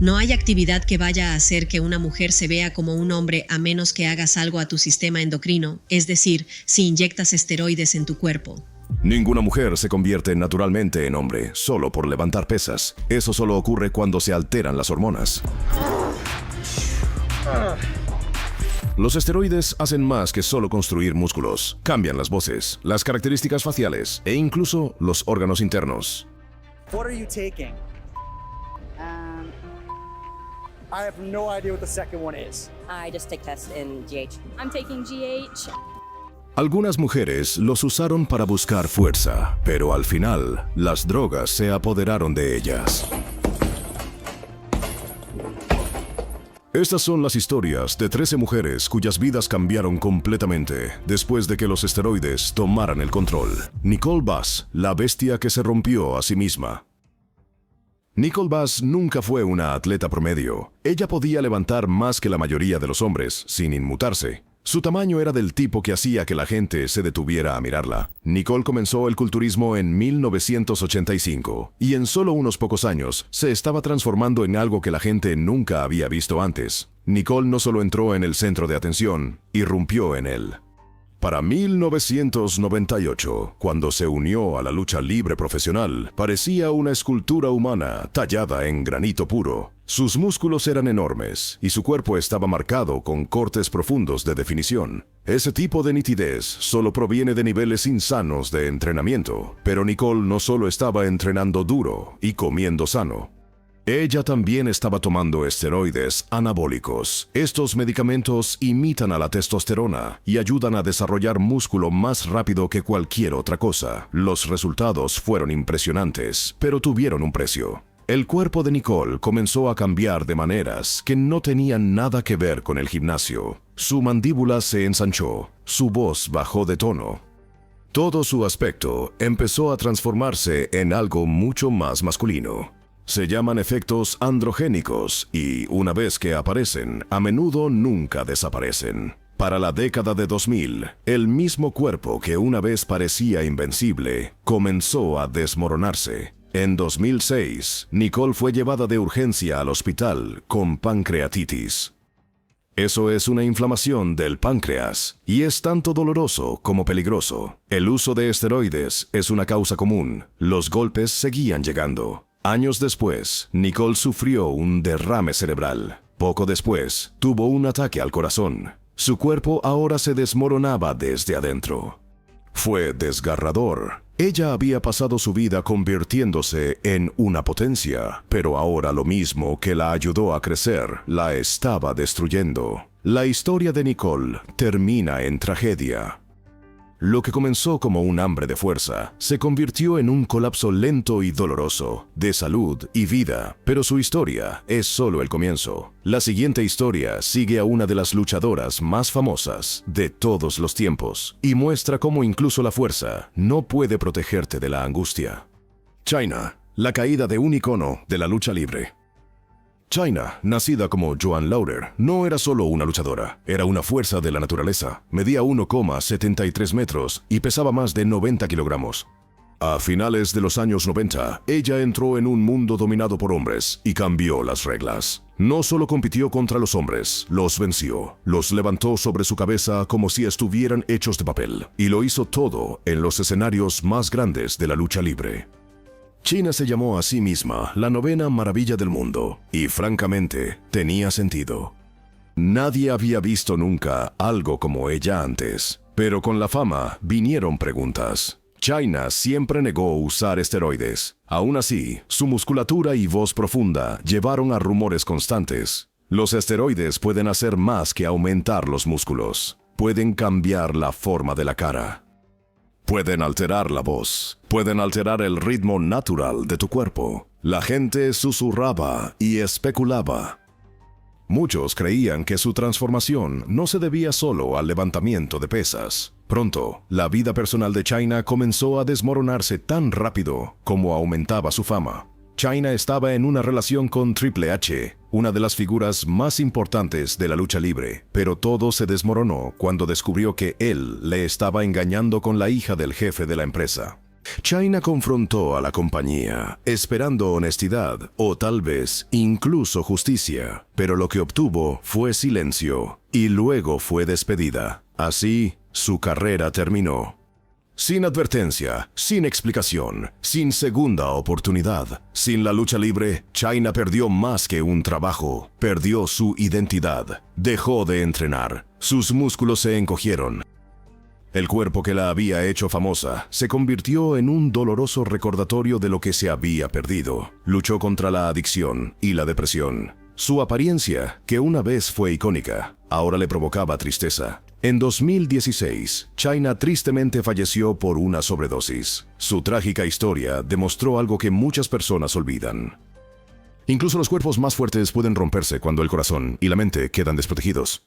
No hay actividad que vaya a hacer que una mujer se vea como un hombre a menos que hagas algo a tu sistema endocrino, es decir, si inyectas esteroides en tu cuerpo. Ninguna mujer se convierte naturalmente en hombre solo por levantar pesas. Eso solo ocurre cuando se alteran las hormonas. Los esteroides hacen más que solo construir músculos. Cambian las voces, las características faciales e incluso los órganos internos. What are you taking? I have no idea what the second one is. I just take tests in GH. I'm taking GH. Algunas mujeres los usaron para buscar fuerza, pero al final, las drogas se apoderaron de ellas. Estas son las historias de 13 mujeres cuyas vidas cambiaron completamente después de que los esteroides tomaran el control. Nicole Bass, la bestia que se rompió a sí misma. Nicole Bass nunca fue una atleta promedio. Ella podía levantar más que la mayoría de los hombres, sin inmutarse. Su tamaño era del tipo que hacía que la gente se detuviera a mirarla. Nicole comenzó el culturismo en 1985 y en solo unos pocos años se estaba transformando en algo que la gente nunca había visto antes. Nicole no solo entró en el centro de atención, irrumpió en él. Para 1998, cuando se unió a la lucha libre profesional, parecía una escultura humana tallada en granito puro. Sus músculos eran enormes y su cuerpo estaba marcado con cortes profundos de definición. Ese tipo de nitidez solo proviene de niveles insanos de entrenamiento, pero Nicole no solo estaba entrenando duro y comiendo sano. Ella también estaba tomando esteroides anabólicos. Estos medicamentos imitan a la testosterona y ayudan a desarrollar músculo más rápido que cualquier otra cosa. Los resultados fueron impresionantes, pero tuvieron un precio. El cuerpo de Nicole comenzó a cambiar de maneras que no tenían nada que ver con el gimnasio. Su mandíbula se ensanchó, su voz bajó de tono. Todo su aspecto empezó a transformarse en algo mucho más masculino. Se llaman efectos androgénicos y, una vez que aparecen, a menudo nunca desaparecen. Para la década de 2000, el mismo cuerpo que una vez parecía invencible comenzó a desmoronarse. En 2006, Nicole fue llevada de urgencia al hospital con pancreatitis. Eso es una inflamación del páncreas y es tanto doloroso como peligroso. El uso de esteroides es una causa común. Los golpes seguían llegando. Años después, Nicole sufrió un derrame cerebral. Poco después, tuvo un ataque al corazón. Su cuerpo ahora se desmoronaba desde adentro. Fue desgarrador. Ella había pasado su vida convirtiéndose en una potencia, pero ahora lo mismo que la ayudó a crecer, la estaba destruyendo. La historia de Nicole termina en tragedia. Lo que comenzó como un hambre de fuerza se convirtió en un colapso lento y doloroso, de salud y vida, pero su historia es solo el comienzo. La siguiente historia sigue a una de las luchadoras más famosas de todos los tiempos y muestra cómo incluso la fuerza no puede protegerte de la angustia. Chyna, la caída de un icono de la lucha libre. Chyna, nacida como Joanne Lauder, no era solo una luchadora, era una fuerza de la naturaleza. Medía 1,73 metros y pesaba más de 90 kilogramos. A finales de los años 90, ella entró en un mundo dominado por hombres y cambió las reglas. No solo compitió contra los hombres, los venció, los levantó sobre su cabeza como si estuvieran hechos de papel, y lo hizo todo en los escenarios más grandes de la lucha libre. Chyna se llamó a sí misma la novena maravilla del mundo, y francamente, tenía sentido. Nadie había visto nunca algo como ella antes, pero con la fama vinieron preguntas. Chyna siempre negó usar esteroides. Aún así, su musculatura y voz profunda llevaron a rumores constantes. Los esteroides pueden hacer más que aumentar los músculos. Pueden cambiar la forma de la cara. Pueden alterar la voz, pueden alterar el ritmo natural de tu cuerpo. La gente susurraba y especulaba. Muchos creían que su transformación no se debía solo al levantamiento de pesas. Pronto, la vida personal de Chyna comenzó a desmoronarse tan rápido como aumentaba su fama. Chyna estaba en una relación con Triple H, una de las figuras más importantes de la lucha libre, pero todo se desmoronó cuando descubrió que él le estaba engañando con la hija del jefe de la empresa. China confrontó a la compañía, esperando honestidad o tal vez incluso justicia, pero lo que obtuvo fue silencio y luego fue despedida. Así, su carrera terminó. Sin advertencia, sin explicación, sin segunda oportunidad, sin la lucha libre, China perdió más que un trabajo, perdió su identidad, dejó de entrenar, sus músculos se encogieron. El cuerpo que la había hecho famosa se convirtió en un doloroso recordatorio de lo que se había perdido. Luchó contra la adicción y la depresión. Su apariencia, que una vez fue icónica, ahora le provocaba tristeza. En 2016, China tristemente falleció por una sobredosis. Su trágica historia demostró algo que muchas personas olvidan. Incluso los cuerpos más fuertes pueden romperse cuando el corazón y la mente quedan desprotegidos.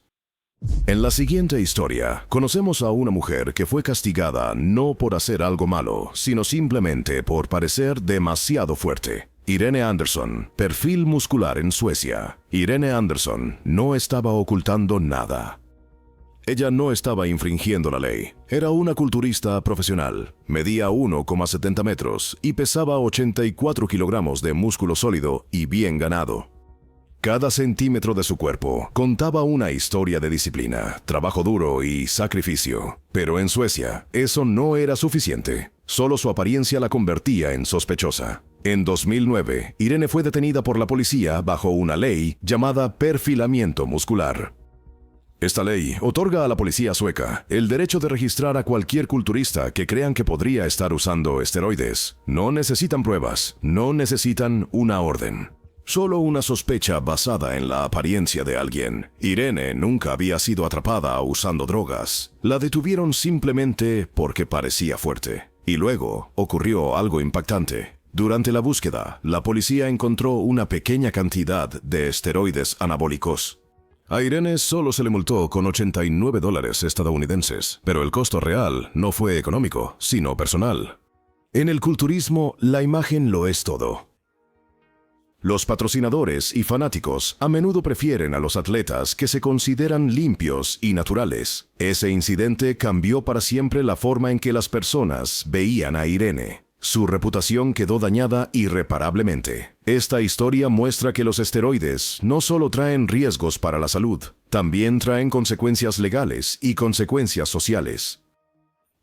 En la siguiente historia, conocemos a una mujer que fue castigada no por hacer algo malo, sino simplemente por parecer demasiado fuerte. Irene Anderson, perfil muscular en Suecia. Irene Anderson no estaba ocultando nada. Ella no estaba infringiendo la ley. Era una culturista profesional. Medía 1,70 metros y pesaba 84 kilogramos de músculo sólido y bien ganado. Cada centímetro de su cuerpo contaba una historia de disciplina, trabajo duro y sacrificio. Pero en Suecia, eso no era suficiente. Solo su apariencia la convertía en sospechosa. En 2009, Irene fue detenida por la policía bajo una ley llamada perfilamiento muscular. Esta ley otorga a la policía sueca el derecho de registrar a cualquier culturista que crean que podría estar usando esteroides. No necesitan pruebas, no necesitan una orden. Solo una sospecha basada en la apariencia de alguien. Irene nunca había sido atrapada usando drogas. La detuvieron simplemente porque parecía fuerte. Y luego ocurrió algo impactante. Durante la búsqueda, la policía encontró una pequeña cantidad de esteroides anabólicos. A Irene solo se le multó con $89 estadounidenses, pero el costo real no fue económico, sino personal. En el culturismo, la imagen lo es todo. Los patrocinadores y fanáticos a menudo prefieren a los atletas que se consideran limpios y naturales. Ese incidente cambió para siempre la forma en que las personas veían a Irene. Su reputación quedó dañada irreparablemente. Esta historia muestra que los esteroides no solo traen riesgos para la salud, también traen consecuencias legales y consecuencias sociales.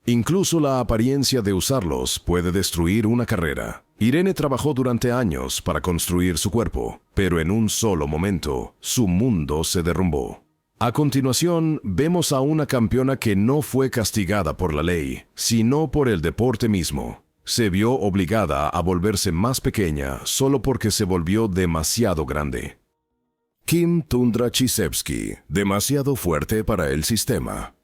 Incluso la apariencia de usarlos puede destruir una carrera. Irene trabajó durante años para construir su cuerpo, pero en un solo momento, su mundo se derrumbó. A continuación, vemos a una campeona que no fue castigada por la ley, sino por el deporte mismo. Se vio obligada a volverse más pequeña solo porque se volvió demasiado grande. Kim Tundra Chisevsky, demasiado fuerte para el sistema.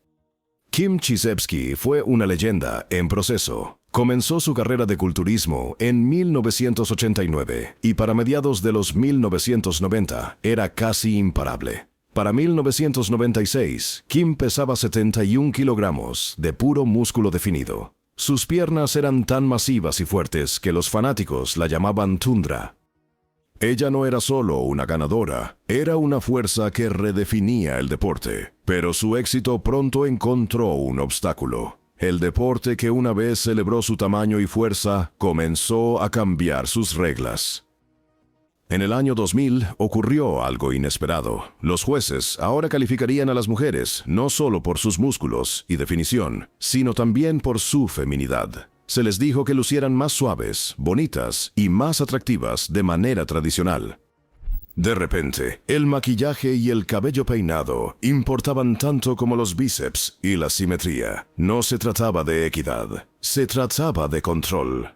Kim Chisevsky fue una leyenda en proceso. Comenzó su carrera de culturismo en 1989 y para mediados de los 1990 era casi imparable. Para 1996, Kim pesaba 71 kilogramos de puro músculo definido. Sus piernas eran tan masivas y fuertes que los fanáticos la llamaban Tundra. Ella no era solo una ganadora, era una fuerza que redefinía el deporte. Pero su éxito pronto encontró un obstáculo. El deporte que una vez celebró su tamaño y fuerza comenzó a cambiar sus reglas. En el año 2000 ocurrió algo inesperado. Los jueces ahora calificarían a las mujeres no solo por sus músculos y definición, sino también por su feminidad. Se les dijo que lucieran más suaves, bonitas y más atractivas de manera tradicional. De repente, el maquillaje y el cabello peinado importaban tanto como los bíceps y la simetría. No se trataba de equidad, se trataba de control.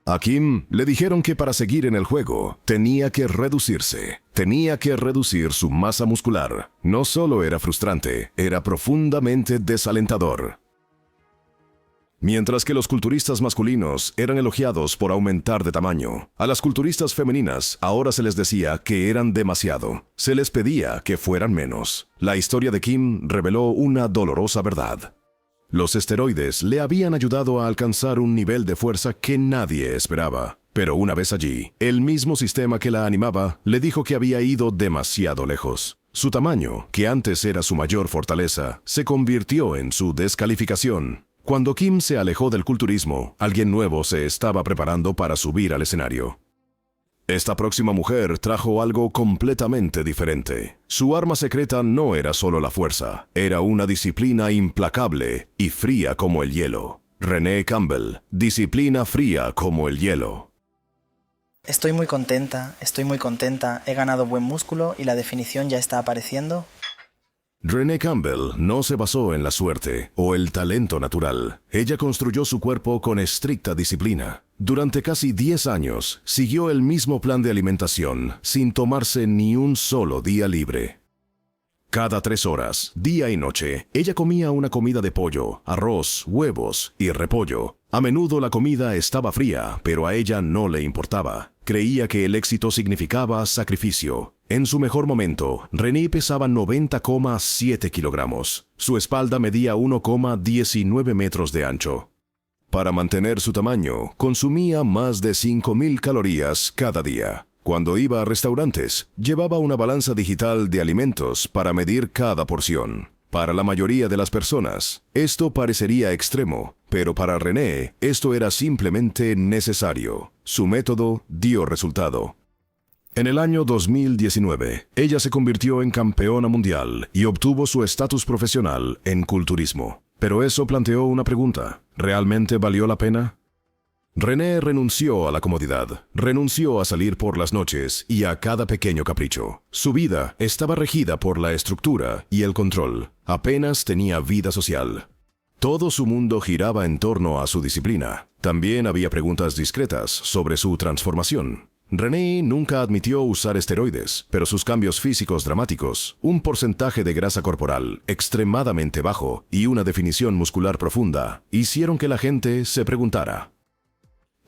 A Kim le dijeron que para seguir en el juego tenía que reducirse, tenía que reducir su masa muscular. No solo era frustrante, era profundamente desalentador. Mientras que los culturistas masculinos eran elogiados por aumentar de tamaño, a las culturistas femeninas ahora se les decía que eran demasiado. Se les pedía que fueran menos. La historia de Kim reveló una dolorosa verdad. Los esteroides le habían ayudado a alcanzar un nivel de fuerza que nadie esperaba. Pero una vez allí, el mismo sistema que la animaba le dijo que había ido demasiado lejos. Su tamaño, que antes era su mayor fortaleza, se convirtió en su descalificación. Cuando Kim se alejó del culturismo, alguien nuevo se estaba preparando para subir al escenario. Esta próxima mujer trajo algo completamente diferente. Su arma secreta no era solo la fuerza, era una disciplina implacable y fría como el hielo. Renee Campbell, disciplina fría como el hielo. Estoy muy contenta, he ganado buen músculo y la definición ya está apareciendo. Renee Campbell no se basó en la suerte o el talento natural. Ella construyó su cuerpo con estricta disciplina. Durante casi 10 años, siguió el mismo plan de alimentación, sin tomarse ni un solo día libre. Cada 3 horas, día y noche, ella comía una comida de pollo, arroz, huevos y repollo. A menudo la comida estaba fría, pero a ella no le importaba. Creía que el éxito significaba sacrificio. En su mejor momento, Renee pesaba 90,7 kilogramos. Su espalda medía 1,19 metros de ancho. Para mantener su tamaño, consumía más de 5,000 calorías cada día. Cuando iba a restaurantes, llevaba una balanza digital de alimentos para medir cada porción. Para la mayoría de las personas, esto parecería extremo, pero para Renee, esto era simplemente necesario. Su método dio resultado. En el año 2019, ella se convirtió en campeona mundial y obtuvo su estatus profesional en culturismo. Pero eso planteó una pregunta: ¿realmente valió la pena? Renee renunció a la comodidad, renunció a salir por las noches y a cada pequeño capricho. Su vida estaba regida por la estructura y el control. Apenas tenía vida social. Todo su mundo giraba en torno a su disciplina. También había preguntas discretas sobre su transformación. Renee nunca admitió usar esteroides, pero sus cambios físicos dramáticos, un porcentaje de grasa corporal extremadamente bajo y una definición muscular profunda, hicieron que la gente se preguntara.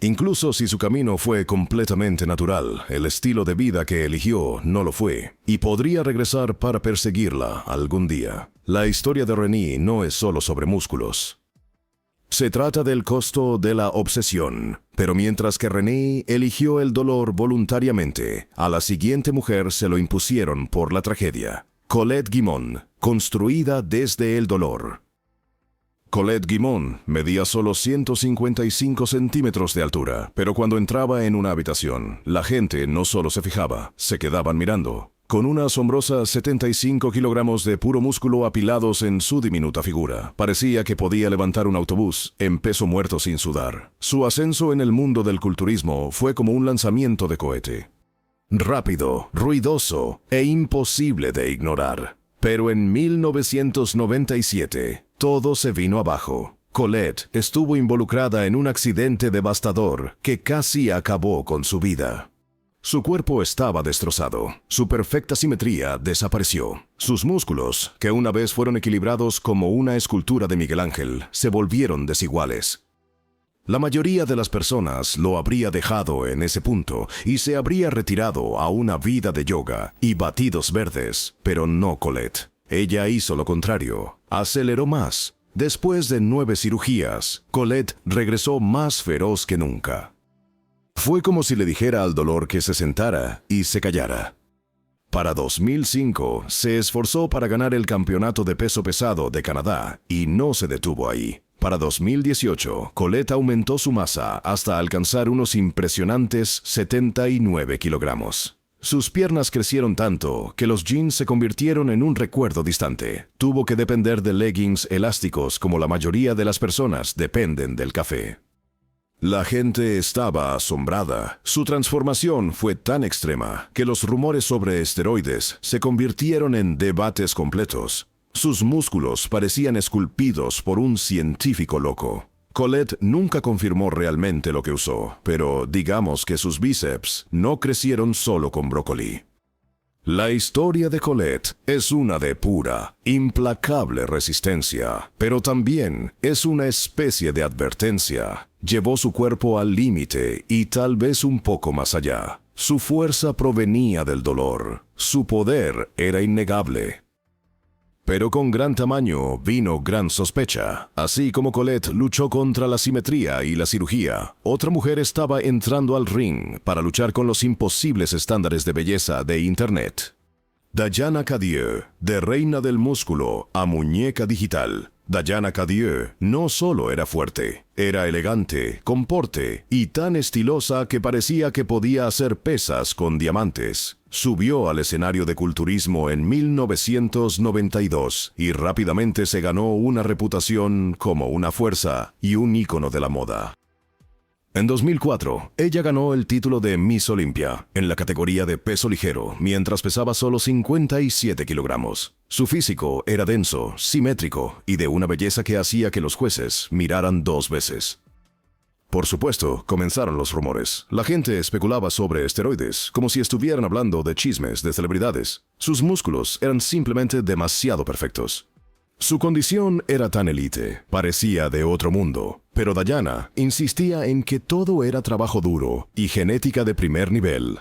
Incluso si su camino fue completamente natural, el estilo de vida que eligió no lo fue, y podría regresar para perseguirla algún día. La historia de Renee no es solo sobre músculos. Se trata del costo de la obsesión, pero mientras que Renee eligió el dolor voluntariamente, a la siguiente mujer se lo impusieron por la tragedia. Colette Guimond, construida desde el dolor. Colette Guimond medía solo 155 centímetros de altura, pero cuando entraba en una habitación, la gente no solo se fijaba, se quedaban mirando. Con una asombrosa 75 kilogramos de puro músculo apilados en su diminuta figura, parecía que podía levantar un autobús en peso muerto sin sudar. Su ascenso en el mundo del culturismo fue como un lanzamiento de cohete. Rápido, ruidoso e imposible de ignorar. Pero en 1997, todo se vino abajo. Colette estuvo involucrada en un accidente devastador que casi acabó con su vida. Su cuerpo estaba destrozado. Su perfecta simetría desapareció. Sus músculos, que una vez fueron equilibrados como una escultura de Miguel Ángel, se volvieron desiguales. La mayoría de las personas lo habría dejado en ese punto y se habría retirado a una vida de yoga y batidos verdes, pero no Colette. Ella hizo lo contrario, aceleró más. Después de 9 cirugías, Colette regresó más feroz que nunca. Fue como si le dijera al dolor que se sentara y se callara. Para 2005, se esforzó para ganar el campeonato de peso pesado de Canadá y no se detuvo ahí. Para 2018, Colette aumentó su masa hasta alcanzar unos impresionantes 79 kilogramos. Sus piernas crecieron tanto que los jeans se convirtieron en un recuerdo distante. Tuvo que depender de leggings elásticos como la mayoría de las personas dependen del café. La gente estaba asombrada. Su transformación fue tan extrema que los rumores sobre esteroides se convirtieron en debates completos. Sus músculos parecían esculpidos por un científico loco. Colette nunca confirmó realmente lo que usó, pero digamos que sus bíceps no crecieron solo con brócoli. La historia de Colette es una de pura, implacable resistencia, pero también es una especie de advertencia. Llevó su cuerpo al límite y tal vez un poco más allá. Su fuerza provenía del dolor. Su poder era innegable. Pero con gran tamaño vino gran sospecha. Así como Colette luchó contra la simetría y la cirugía, otra mujer estaba entrando al ring para luchar con los imposibles estándares de belleza de Internet. Diana Cadieux, de reina del músculo a muñeca digital, Diana Cadieux no solo era fuerte, era elegante, con porte y tan estilosa que parecía que podía hacer pesas con diamantes. Subió al escenario de culturismo en 1992 y rápidamente se ganó una reputación como una fuerza y un ícono de la moda. En 2004, ella ganó el título de Miss Olympia en la categoría de peso ligero, mientras pesaba solo 57 kilogramos. Su físico era denso, simétrico y de una belleza que hacía que los jueces miraran 2 veces. Por supuesto, comenzaron los rumores. La gente especulaba sobre esteroides, como si estuvieran hablando de chismes de celebridades. Sus músculos eran simplemente demasiado perfectos. Su condición era tan élite, parecía de otro mundo, pero Diana insistía en que todo era trabajo duro y genética de primer nivel.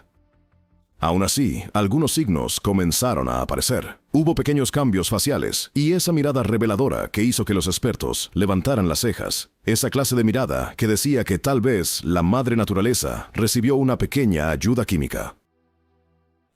Aún así, algunos signos comenzaron a aparecer. Hubo pequeños cambios faciales y esa mirada reveladora que hizo que los expertos levantaran las cejas. Esa clase de mirada que decía que tal vez la madre naturaleza recibió una pequeña ayuda química.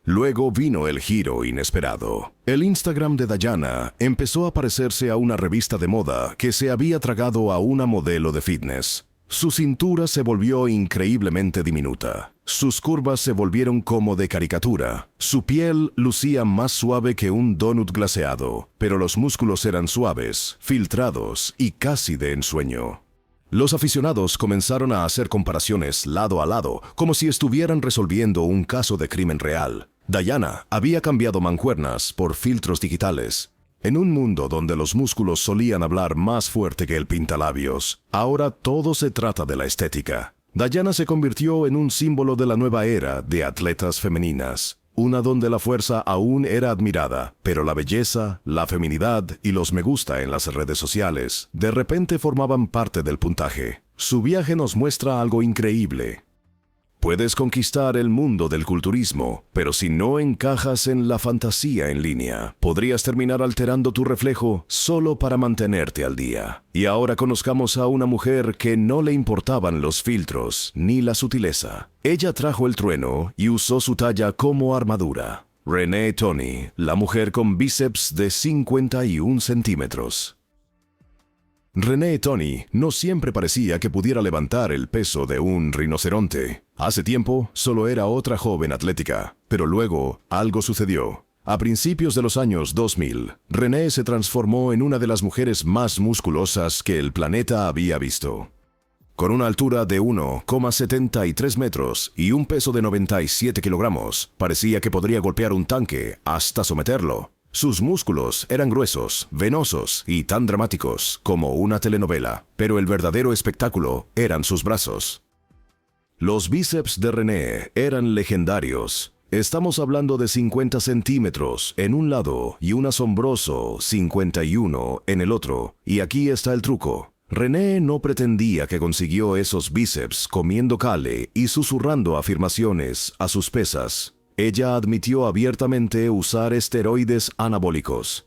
Luego vino el giro inesperado. El Instagram de Diana empezó a parecerse a una revista de moda que se había tragado a una modelo de fitness. Su cintura se volvió increíblemente diminuta. Sus curvas se volvieron como de caricatura. Su piel lucía más suave que un donut glaseado, pero los músculos eran suaves, filtrados y casi de ensueño. Los aficionados comenzaron a hacer comparaciones lado a lado, como si estuvieran resolviendo un caso de crimen real. Diana había cambiado mancuernas por filtros digitales. En un mundo donde los músculos solían hablar más fuerte que el pintalabios, ahora todo se trata de la estética. Diana se convirtió en un símbolo de la nueva era de atletas femeninas. Una donde la fuerza aún era admirada, pero la belleza, la feminidad y los me gusta en las redes sociales de repente formaban parte del puntaje. Su viaje nos muestra algo increíble. Puedes conquistar el mundo del culturismo, pero si no encajas en la fantasía en línea, podrías terminar alterando tu reflejo solo para mantenerte al día. Y ahora conozcamos a una mujer que no le importaban los filtros ni la sutileza. Ella trajo el trueno y usó su talla como armadura. Renee Toney, la mujer con bíceps de 51 centímetros. Renee Toney no siempre parecía que pudiera levantar el peso de un rinoceronte. Hace tiempo solo era otra joven atlética, pero luego algo sucedió. A principios de los años 2000, Renee se transformó en una de las mujeres más musculosas que el planeta había visto. Con una altura de 1,73 metros y un peso de 97 kilogramos, parecía que podría golpear un tanque hasta someterlo. Sus músculos eran gruesos, venosos y tan dramáticos como una telenovela, pero el verdadero espectáculo eran sus brazos. Los bíceps de Renee eran legendarios. Estamos hablando de 50 centímetros en un lado y un asombroso 51 en el otro. Y aquí está el truco. Renee no pretendía que consiguió esos bíceps comiendo cale y susurrando afirmaciones a sus pesas. Ella admitió abiertamente usar esteroides anabólicos.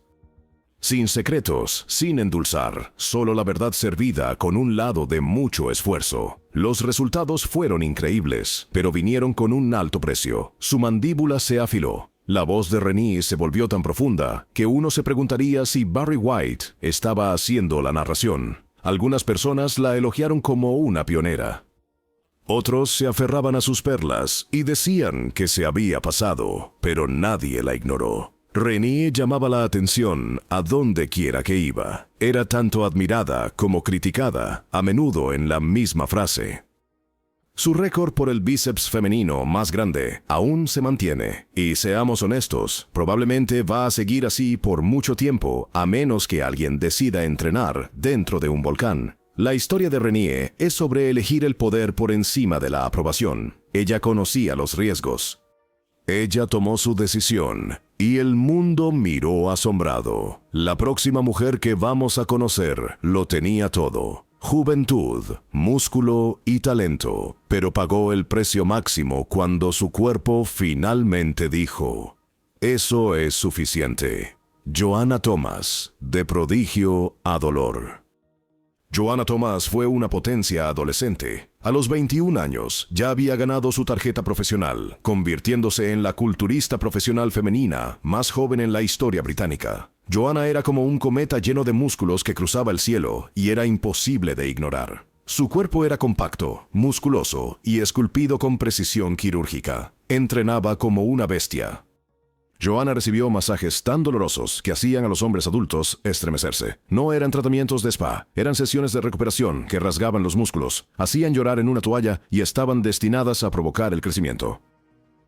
Sin secretos, sin endulzar, solo la verdad servida con un lado de mucho esfuerzo. Los resultados fueron increíbles, pero vinieron con un alto precio. Su mandíbula se afiló. La voz de Renee se volvió tan profunda que uno se preguntaría si Barry White estaba haciendo la narración. Algunas personas la elogiaron como una pionera. Otros se aferraban a sus perlas y decían que se había pasado, pero nadie la ignoró. Renee llamaba la atención a donde quiera que iba. Era tanto admirada como criticada, a menudo en la misma frase. Su récord por el bíceps femenino más grande aún se mantiene, y seamos honestos, probablemente va a seguir así por mucho tiempo, a menos que alguien decida entrenar dentro de un volcán. La historia de Renee es sobre elegir el poder por encima de la aprobación. Ella conocía los riesgos. Ella tomó su decisión, y el mundo miró asombrado. La próxima mujer que vamos a conocer lo tenía todo. Juventud, músculo y talento, pero pagó el precio máximo cuando su cuerpo finalmente dijo: "Eso es suficiente". Joanna Thomas, de prodigio a dolor. Joanna Thomas fue una potencia adolescente. A los 21 años ya había ganado su tarjeta profesional, convirtiéndose en la culturista profesional femenina más joven en la historia británica. Joanna era como un cometa lleno de músculos que cruzaba el cielo y era imposible de ignorar. Su cuerpo era compacto, musculoso y esculpido con precisión quirúrgica. Entrenaba como una bestia. Joanna recibió masajes tan dolorosos que hacían a los hombres adultos estremecerse. No eran tratamientos de spa, eran sesiones de recuperación que rasgaban los músculos, hacían llorar en una toalla y estaban destinadas a provocar el crecimiento.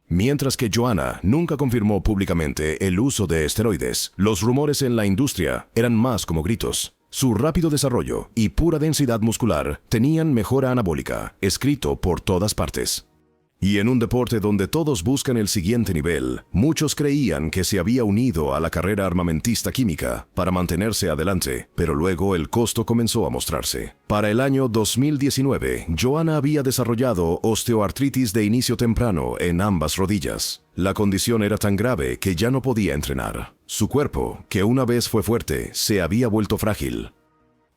Mientras que Joanna nunca confirmó públicamente el uso de esteroides, los rumores en la industria eran más como gritos. Su rápido desarrollo y pura densidad muscular tenían mejora anabólica, escrito por todas partes. Y en un deporte donde todos buscan el siguiente nivel, muchos creían que se había unido a la carrera armamentista química para mantenerse adelante, pero luego el costo comenzó a mostrarse. Para el año 2019, Joanna había desarrollado osteoartritis de inicio temprano en ambas rodillas. La condición era tan grave que ya no podía entrenar. Su cuerpo, que una vez fue fuerte, se había vuelto frágil.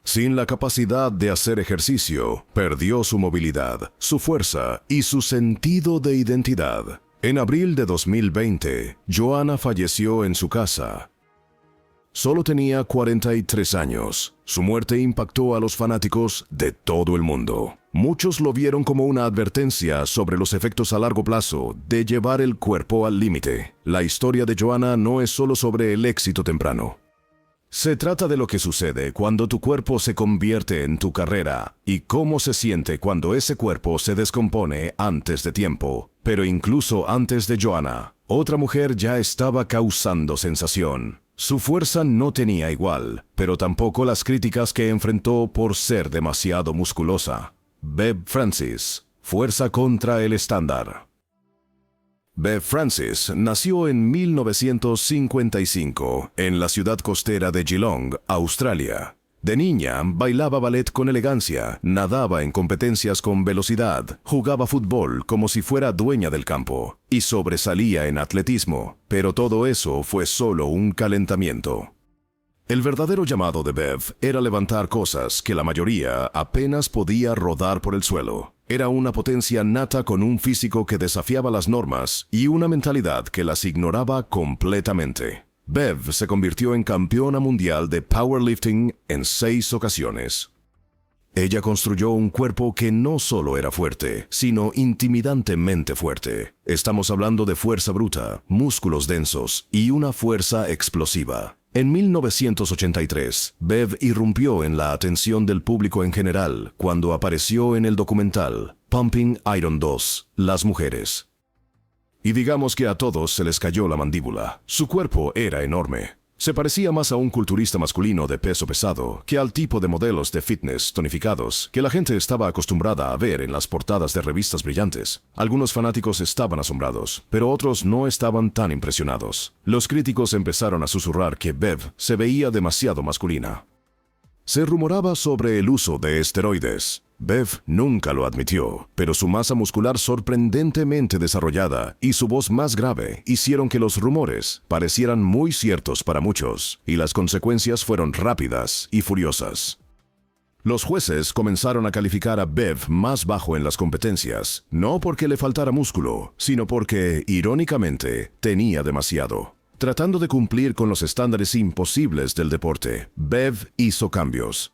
Sin la capacidad de hacer ejercicio, perdió su movilidad, su fuerza y su sentido de identidad. En abril de 2020, Joanna falleció en su casa. Solo tenía 43 años. Su muerte impactó a los fanáticos de todo el mundo. Muchos lo vieron como una advertencia sobre los efectos a largo plazo de llevar el cuerpo al límite. La historia de Joanna no es solo sobre el éxito temprano. Se trata de lo que sucede cuando tu cuerpo se convierte en tu carrera y cómo se siente cuando ese cuerpo se descompone antes de tiempo. Pero incluso antes de Joanna, otra mujer ya estaba causando sensación. Su fuerza no tenía igual, pero tampoco las críticas que enfrentó por ser demasiado musculosa. Bev Francis, fuerza contra el estándar. Bev Francis nació en 1955 en la ciudad costera de Geelong, Australia. De niña, bailaba ballet con elegancia, nadaba en competencias con velocidad, jugaba fútbol como si fuera dueña del campo y sobresalía en atletismo, pero todo eso fue solo un calentamiento. El verdadero llamado de Bev era levantar cosas que la mayoría apenas podía rodar por el suelo. Era una potencia nata con un físico que desafiaba las normas y una mentalidad que las ignoraba completamente. Bev se convirtió en campeona mundial de powerlifting en 6 ocasiones. Ella construyó un cuerpo que no solo era fuerte, sino intimidantemente fuerte. Estamos hablando de fuerza bruta, músculos densos y una fuerza explosiva. En 1983, Bev irrumpió en la atención del público en general cuando apareció en el documental Pumping Iron 2, Las mujeres. Y digamos que a todos se les cayó la mandíbula. Su cuerpo era enorme. Se parecía más a un culturista masculino de peso pesado que al tipo de modelos de fitness tonificados que la gente estaba acostumbrada a ver en las portadas de revistas brillantes. Algunos fanáticos estaban asombrados, pero otros no estaban tan impresionados. Los críticos empezaron a susurrar que Bev se veía demasiado masculina. Se rumoraba sobre el uso de esteroides. Bev nunca lo admitió, pero su masa muscular sorprendentemente desarrollada y su voz más grave hicieron que los rumores parecieran muy ciertos para muchos, y las consecuencias fueron rápidas y furiosas. Los jueces comenzaron a calificar a Bev más bajo en las competencias, no porque le faltara músculo, sino porque, irónicamente, tenía demasiado. Tratando de cumplir con los estándares imposibles del deporte, Bev hizo cambios.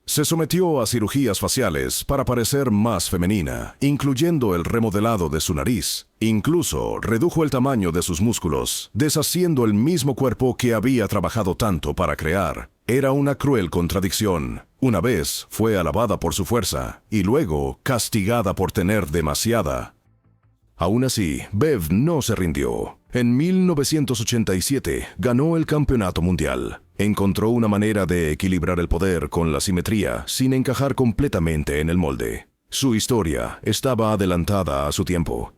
Se sometió a cirugías faciales para parecer más femenina, incluyendo el remodelado de su nariz. Incluso redujo el tamaño de sus músculos, deshaciendo el mismo cuerpo que había trabajado tanto para crear. Era una cruel contradicción. Una vez fue alabada por su fuerza y luego castigada por tener demasiada. Aún así, Bev no se rindió. En 1987 ganó el campeonato mundial. Encontró una manera de equilibrar el poder con la simetría sin encajar completamente en el molde. Su historia estaba adelantada a su tiempo.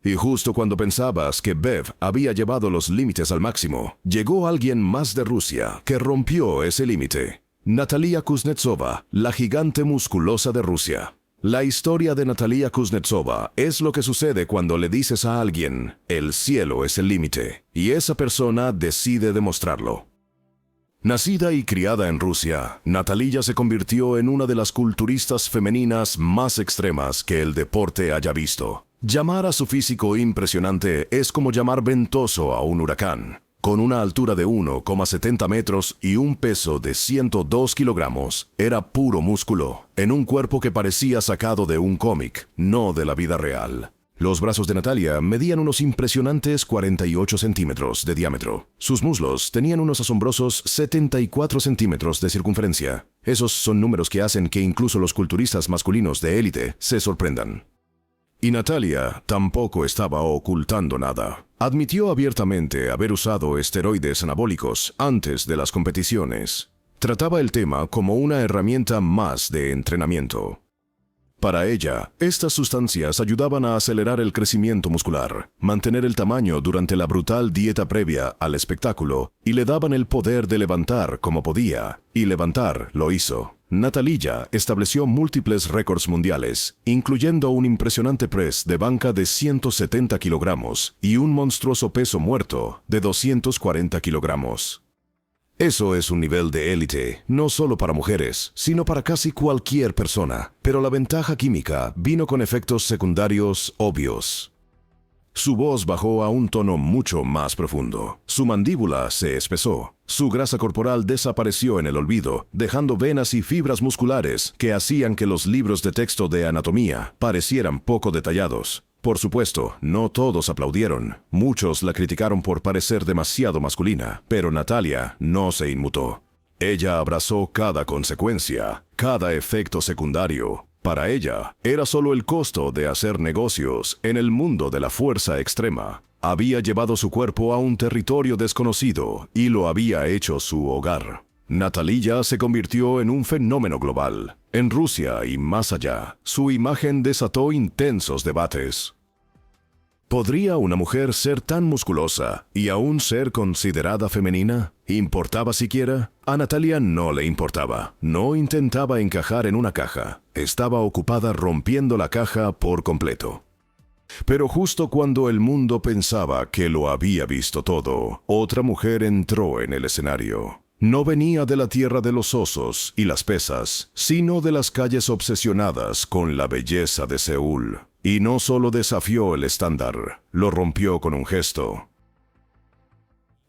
Y justo cuando pensabas que Bev había llevado los límites al máximo, llegó alguien más de Rusia que rompió ese límite. Natalia Kuznetsova, la gigante musculosa de Rusia. La historia de Natalia Kuznetsova es lo que sucede cuando le dices a alguien, el cielo es el límite, y esa persona decide demostrarlo. Nacida y criada en Rusia, Natalia se convirtió en una de las culturistas femeninas más extremas que el deporte haya visto. Llamar a su físico impresionante es como llamar ventoso a un huracán. con una altura de 1,70 metros y un peso de 102 kilogramos. Era puro músculo, en un cuerpo que parecía sacado de un cómic, no de la vida real. Los brazos de Natalia medían unos impresionantes 48 centímetros de diámetro. Sus muslos tenían unos asombrosos 74 centímetros de circunferencia. Esos son números que hacen que incluso los culturistas masculinos de élite se sorprendan. Y Natalia tampoco estaba ocultando nada. Admitió abiertamente haber usado esteroides anabólicos antes de las competiciones. Trataba el tema como una herramienta más de entrenamiento. Para ella, estas sustancias ayudaban a acelerar el crecimiento muscular, mantener el tamaño durante la brutal dieta previa al espectáculo y le daban el poder de levantar como podía, y levantar lo hizo. Natalia estableció múltiples récords mundiales, incluyendo un impresionante press de banca de 170 kilogramos y un monstruoso peso muerto de 240 kilogramos. Eso es un nivel de élite, no solo para mujeres, sino para casi cualquier persona, pero la ventaja química vino con efectos secundarios obvios. Su voz bajó a un tono mucho más profundo. Su mandíbula se espesó. Su grasa corporal desapareció en el olvido, dejando venas y fibras musculares que hacían que los libros de texto de anatomía parecieran poco detallados. Por supuesto, no todos aplaudieron. Muchos la criticaron por parecer demasiado masculina, pero Natalia no se inmutó. Ella abrazó cada consecuencia, cada efecto secundario. Para ella, era solo el costo de hacer negocios en el mundo de la fuerza extrema. Había llevado su cuerpo a un territorio desconocido y lo había hecho su hogar. Natalia se convirtió en un fenómeno global. En Rusia y más allá, su imagen desató intensos debates. ¿Podría una mujer ser tan musculosa y aún ser considerada femenina? ¿Importaba siquiera? A Natalia no le importaba. No intentaba encajar en una caja. Estaba ocupada rompiendo la caja por completo. Pero justo cuando el mundo pensaba que lo había visto todo, otra mujer entró en el escenario. No venía de la tierra de los osos y las pesas, sino de las calles obsesionadas con la belleza de Seúl. Y no solo desafió el estándar, lo rompió con un gesto.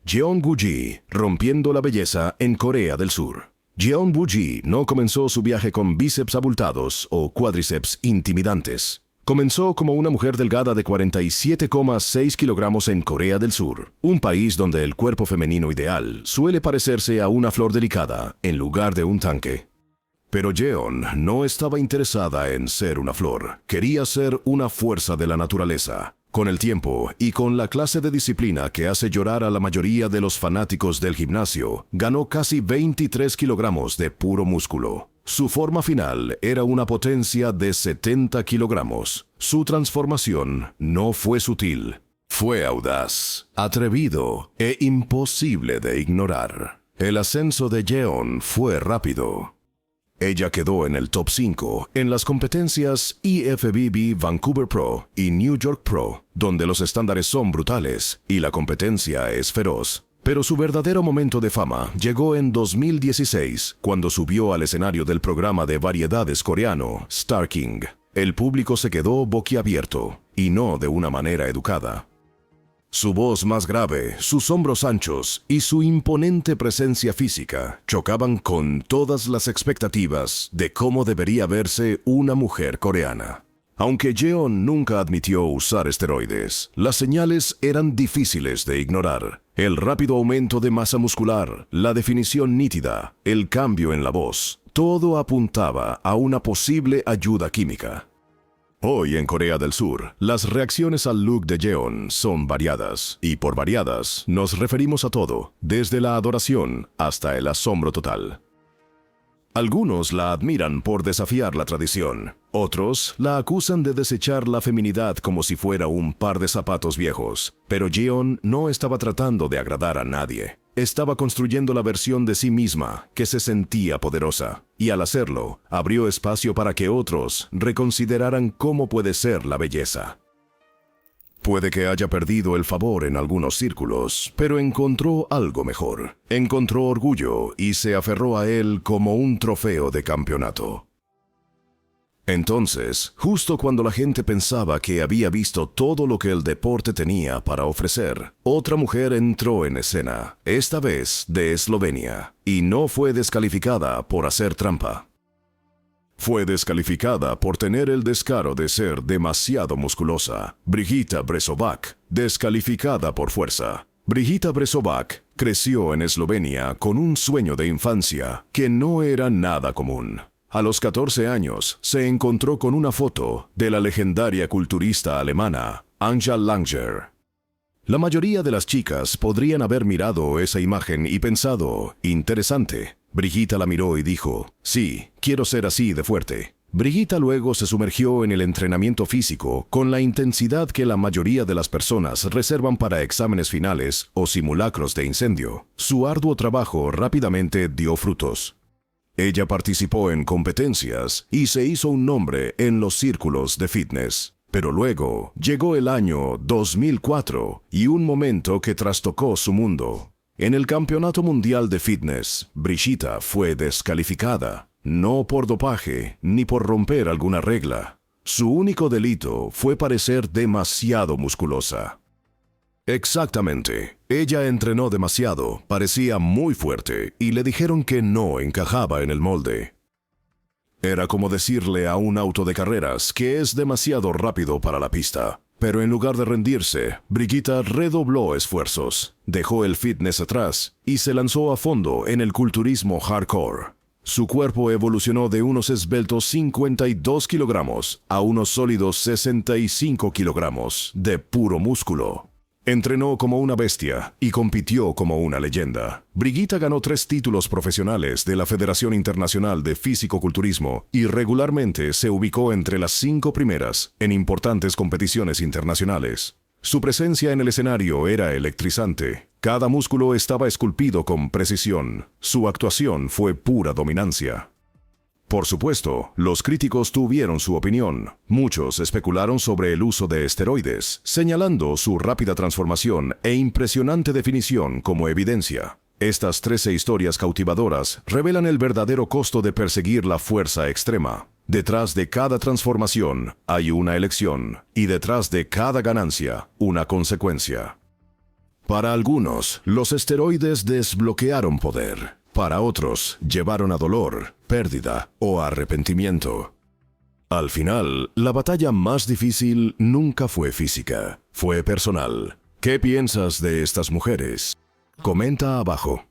Jeongu-ji, rompiendo la belleza en Corea del Sur. Jeongu-ji no comenzó su viaje con bíceps abultados o cuádriceps intimidantes. Comenzó como una mujer delgada de 47,6 kilogramos en Corea del Sur, un país donde el cuerpo femenino ideal suele parecerse a una flor delicada en lugar de un tanque. Pero Jeon no estaba interesada en ser una flor, quería ser una fuerza de la naturaleza. Con el tiempo y con la clase de disciplina que hace llorar a la mayoría de los fanáticos del gimnasio, ganó casi 23 kilogramos de puro músculo. Su forma final era una potencia de 70 kilogramos. Su transformación no fue sutil, fue audaz, atrevido e imposible de ignorar. El ascenso de Jeon fue rápido. Ella quedó en el top 5 en las competencias IFBB Vancouver Pro y New York Pro, donde los estándares son brutales y la competencia es feroz. Pero su verdadero momento de fama llegó en 2016, cuando subió al escenario del programa de variedades coreano Star King. El público se quedó boquiabierto, y no de una manera educada. Su voz más grave, sus hombros anchos y su imponente presencia física chocaban con todas las expectativas de cómo debería verse una mujer coreana. Aunque Jeon nunca admitió usar esteroides, las señales eran difíciles de ignorar. El rápido aumento de masa muscular, la definición nítida, el cambio en la voz, todo apuntaba a una posible ayuda química. Hoy en Corea del Sur, las reacciones al look de Jeon son variadas, y por variadas nos referimos a todo, desde la adoración hasta el asombro total. Algunos la admiran por desafiar la tradición, otros la acusan de desechar la feminidad como si fuera un par de zapatos viejos, pero Jeon no estaba tratando de agradar a nadie. Estaba construyendo la versión de sí misma que se sentía poderosa, y al hacerlo, abrió espacio para que otros reconsideraran cómo puede ser la belleza. Puede que haya perdido el favor en algunos círculos, pero encontró algo mejor. Encontró orgullo y se aferró a él como un trofeo de campeonato. Entonces, justo cuando la gente pensaba que había visto todo lo que el deporte tenía para ofrecer, otra mujer entró en escena, esta vez de Eslovenia, y no fue descalificada por hacer trampa. Fue descalificada por tener el descaro de ser demasiado musculosa. Brigita Brezovac, descalificada por fuerza. Brigita Brezovac creció en Eslovenia con un sueño de infancia que no era nada común. A los 14 años se encontró con una foto de la legendaria culturista alemana Anja Langer. La mayoría de las chicas podrían haber mirado esa imagen y pensado, interesante. Brigita la miró y dijo, sí, quiero ser así de fuerte. Brigita luego se sumergió en el entrenamiento físico con la intensidad que la mayoría de las personas reservan para exámenes finales o simulacros de incendio. Su arduo trabajo rápidamente dio frutos. Ella participó en competencias y se hizo un nombre en los círculos de fitness. Pero luego llegó el año 2004 y un momento que trastocó su mundo. En el Campeonato Mundial de Fitness, Brigita fue descalificada, no por dopaje ni por romper alguna regla. Su único delito fue parecer demasiado musculosa. Exactamente. Ella entrenó demasiado, parecía muy fuerte y le dijeron que no encajaba en el molde. Era como decirle a un auto de carreras que es demasiado rápido para la pista. Pero en lugar de rendirse, Brigita redobló esfuerzos, dejó el fitness atrás y se lanzó a fondo en el culturismo hardcore. Su cuerpo evolucionó de unos esbeltos 52 kilogramos a unos sólidos 65 kilogramos de puro músculo. Entrenó como una bestia y compitió como una leyenda. Brigita ganó 3 títulos profesionales de la Federación Internacional de Físico-Culturismo y regularmente se ubicó entre las 5 primeras en importantes competiciones internacionales. Su presencia en el escenario era electrizante. Cada músculo estaba esculpido con precisión. Su actuación fue pura dominancia. Por supuesto, los críticos tuvieron su opinión. Muchos especularon sobre el uso de esteroides, señalando su rápida transformación e impresionante definición como evidencia. Estas 13 historias cautivadoras revelan el verdadero costo de perseguir la fuerza extrema. Detrás de cada transformación hay una elección, y detrás de cada ganancia, una consecuencia. Para algunos, los esteroides desbloquearon poder. Para otros, llevaron a dolor, pérdida o arrepentimiento. Al final, la batalla más difícil nunca fue física, fue personal. ¿Qué piensas de estas mujeres? Comenta abajo.